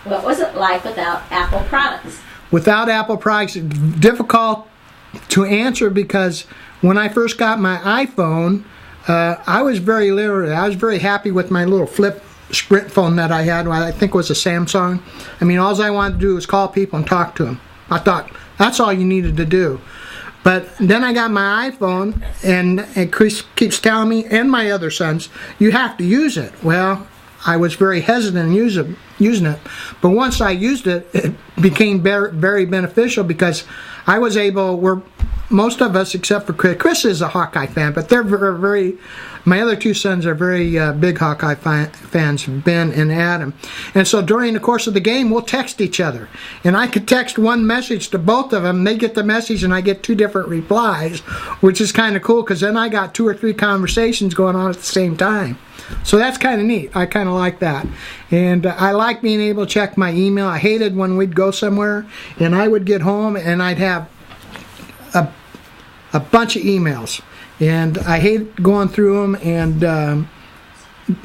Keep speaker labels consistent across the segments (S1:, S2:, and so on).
S1: What was it like without Apple products?
S2: Without Apple products, it's difficult to answer because when I first got my iPhone, I was very literate. I was very happy with my little flip Sprint phone that I had. I think it was a Samsung. I mean, all I wanted to do was call people and talk to them. I thought that's all you needed to do. But then I got my iPhone, and Chris keeps telling me, and my other sons, you have to use it. Well, I was very hesitant in using it. But once I used it, it became very beneficial because I was able, most of us, except for Chris is a Hawkeye fan, but they're very, my other two sons are very big Hawkeye fans, Ben and Adam. And so during the course of the game, we'll text each other. And I could text one message to both of them. They get the message and I get two different replies, which is kind of cool because then I got 2 or 3 conversations going on at the same time. So that's kind of neat. I kind of like that. And I like being able to check my email. I hated when we'd go somewhere and I would get home and I'd have a bunch of emails. And I hate going through them and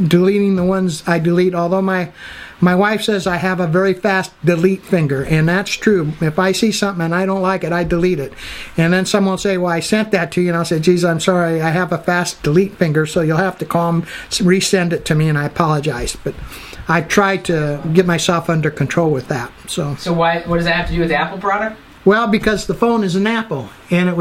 S2: deleting the ones I delete. Although my wife says I have a very fast delete finger, and that's true. If I see something and I don't like it, I delete it. And then someone will say, well, I sent that to you, and I'll say, geez, I'm sorry, I have a fast delete finger, so you'll have to call them, resend it to me, and I apologize. But I try to get myself under control with that. So
S3: what does that have to do with the Apple product?
S2: Well, because the phone is an Apple, and it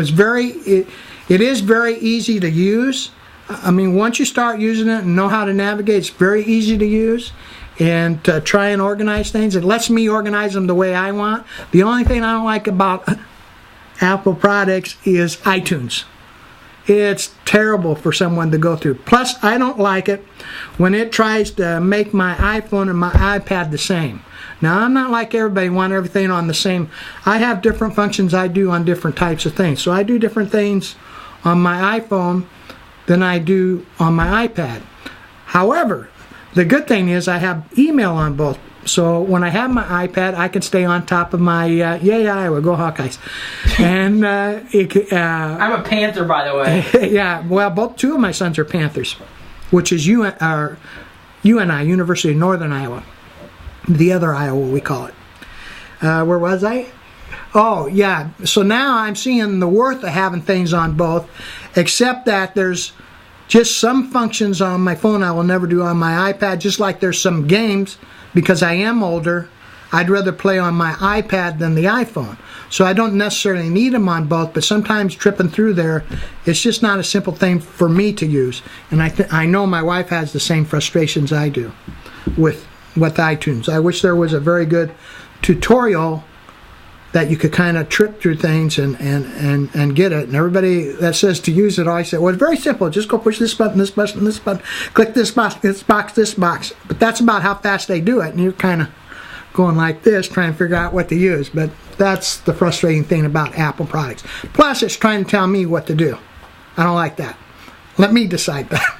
S2: is very easy to use. I mean, once you start using it and know how to navigate, it's very easy to use. And to try and organize things, it lets me organize them the way I want. The only thing I don't like about Apple products is iTunes. It's terrible for someone to go through. Plus, I don't like it when it tries to make my iPhone and my iPad the same. Now, I'm not like everybody, want everything on the same. I have different functions I do on different types of things. So I do different things on my iPhone than I do on my iPad. However, the good thing is I have email on both. So when I have my iPad, I can stay on top of my, yay Iowa, go Hawkeyes. And
S3: I'm a Panther, by the way.
S2: Yeah, well, 2 of my sons are Panthers, which is UNI, University of Northern Iowa. The other Iowa, we call it. Where was I? Oh, yeah. So now I'm seeing the worth of having things on both, except that there's just some functions on my phone I will never do on my iPad, just like there's some games, because I am older, I'd rather play on my iPad than the iPhone. So I don't necessarily need them on both, but sometimes tripping through there, it's just not a simple thing for me to use. And I know my wife has the same frustrations I do with iTunes. I wish there was a very good tutorial that you could kind of trip through things and get it. And everybody that says to use it always say, well, it's very simple. Just go push this button, this button, this button, click this box, this box, this box. But that's about how fast they do it. And you're kind of going like this, trying to figure out what to use. But that's the frustrating thing about Apple products. Plus, it's trying to tell me what to do. I don't like that. Let me decide that.